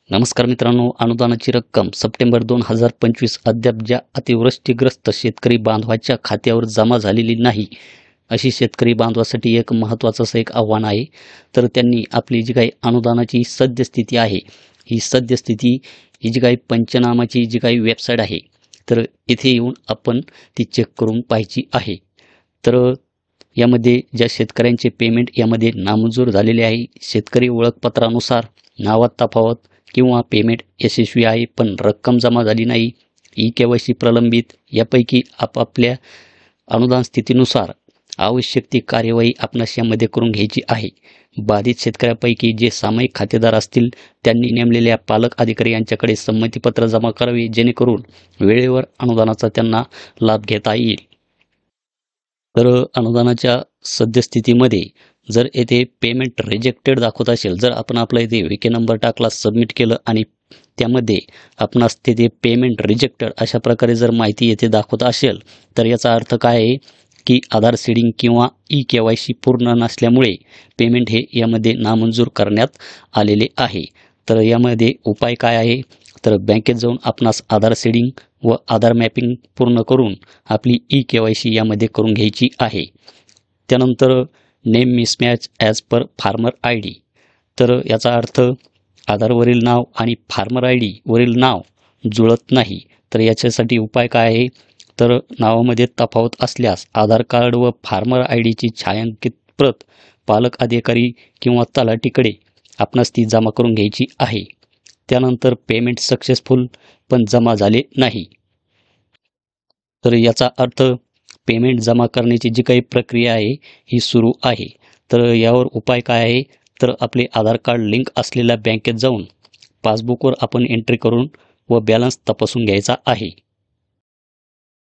नमस्कार मित्रांनो, अनुदानाची रक्कम सप्टेंबर 2025 अद्याप ज्या अतिवृष्टीग्रस्त शेतकरी बांधवाच्या खात्यावर जमा झालेली नाही, अशी शेतकरी बांधवासाठी एक महत्त्वाचं असं एक आव्हान आहे. तर त्यांनी आपली जी काही अनुदानाची सद्यस्थिती आहे, ही सद्यस्थिती ही जी काही पंचनामाची जी काही वेबसाईट आहे, तर इथे येऊन आपण ती चेक करून पाहायची आहे. तर यामध्ये ज्या शेतकऱ्यांचे पेमेंट यामध्ये नामंजूर झालेले आहे, शेतकरी ओळखपत्रानुसार नावात तफावत किंवा पेमेंट यशस्वी आहे पण रक्कम जमा झाली नाही, ई-के-वाय-सी प्रलंबित, यापैकी आपापल्या अनुदान स्थितीनुसार आवश्यक ती कार्यवाही आपणास यामध्ये करून घ्यायची आहे. बाधित शेतकऱ्यापैकी जे सामायिक खातेदार असतील त्यांनी नेमलेल्या पालक अधिकारी यांच्याकडे संमतीपत्र जमा करावे, जेणेकरून वेळेवर अनुदानाचा त्यांना लाभ घेता येईल. तर अनुदानाच्या सद्यस्थितीमध्ये जर येथे पेमेंट रिजेक्टेड दाखवत असेल, जर आपण आपला इथे विके नंबर टाकला, सबमिट केलं आणि त्यामध्ये आपणास तिथे पेमेंट रिजेक्टेड अशा प्रकारे जर माहिती येथे दाखवत असेल, तर याचा अर्थ काय आहे की आधार सीडिंग किंवा ई-के-वाय-सी पूर्ण नसल्यामुळे पेमेंट हे यामध्ये नामंजूर करण्यात आलेले आहे. तर यामध्ये उपाय काय आहे, तर बँकेत जाऊन आपणास आधार सीडिंग व आधार मॅपिंग पूर्ण करून आपली ई-के-वाय-सी यामध्ये करून घ्यायची आहे. त्यानंतर name mismatch as per farmer I D, तर याचा अर्थ आधारवरील नाव आणि फार्मर आय डीवरील नाव जुळत नाही. तर याच्यासाठी उपाय काय आहे, तर नावामध्ये तफावत असल्यास आधार कार्ड व फार्मर आय डीची छायांकित प्रत पालक अधिकारी किंवा तलाठीकडे आपणास ती जमा करून घ्यायची आहे. त्यानंतर पेमेंट सक्सेसफुल पण जमा झाले नाही, तर याचा अर्थ पेमेंट जमा करण्याची जी काही प्रक्रिया आहे ही सुरू आहे. तर यावर उपाय काय आहे, तर आपले आधार कार्ड लिंक असलेल्या बँकेत जाऊन पासबुकवर आपण एंट्री करून व बॅलन्स तपासून घ्यायचा आहे.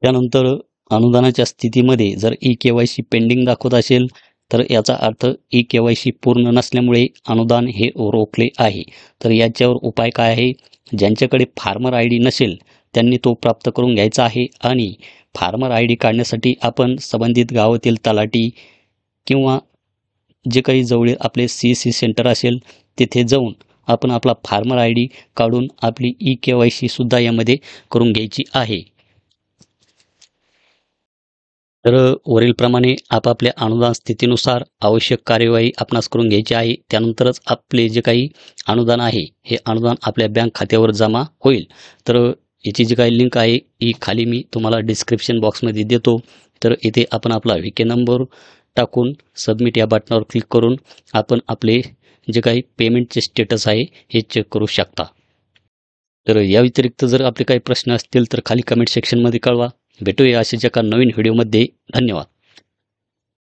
त्यानंतर अनुदानाच्या स्थितीमध्ये जर ई-के-वाय-सी पेंडिंग दाखवत असेल, तर याचा अर्थ ई-के-वाय-सी पूर्ण नसल्यामुळे अनुदान हे रोखले आहे. तर याच्यावर उपाय काय आहे, ज्यांच्याकडे फार्मर आय डी नसेल त्यांनी तो प्राप्त करून घ्यायचा आहे आणि फार्मर आय डी काढण्यासाठी आपण संबंधित गावातील तलाठी किंवा जे काही जवळील आपले सी सेंटर असेल तिथे जाऊन आपण आपला फार्मर आय डी काढून आपली ई-के-वाय-सी सुद्धा यामध्ये करून घ्यायची आहे. तर वरीलप्रमाणे आपापल्या अनुदान स्थितीनुसार आवश्यक कार्यवाही आपणास करून घ्यायची आहे. त्यानंतरच आपले जे काही अनुदान आहे हे अनुदान आपल्या बँक खात्यावर जमा होईल. तर याची जी काही लिंक आहे ही खाली मी तुम्हाला डिस्क्रिप्शन बॉक्समध्ये देतो. तर इथे आपण आपला विके नंबर टाकून सबमिट या बटनावर क्लिक करून आपण आपले जे काही पेमेंटचे स्टेटस आहे हे चेक करू शकता. तर या व्यतिरिक्त जर आपले काही प्रश्न असतील तर खाली कमेंट सेक्शनमध्ये कळवा. भेटूया अशाच एका नवीन व्हिडिओमध्ये. धन्यवाद.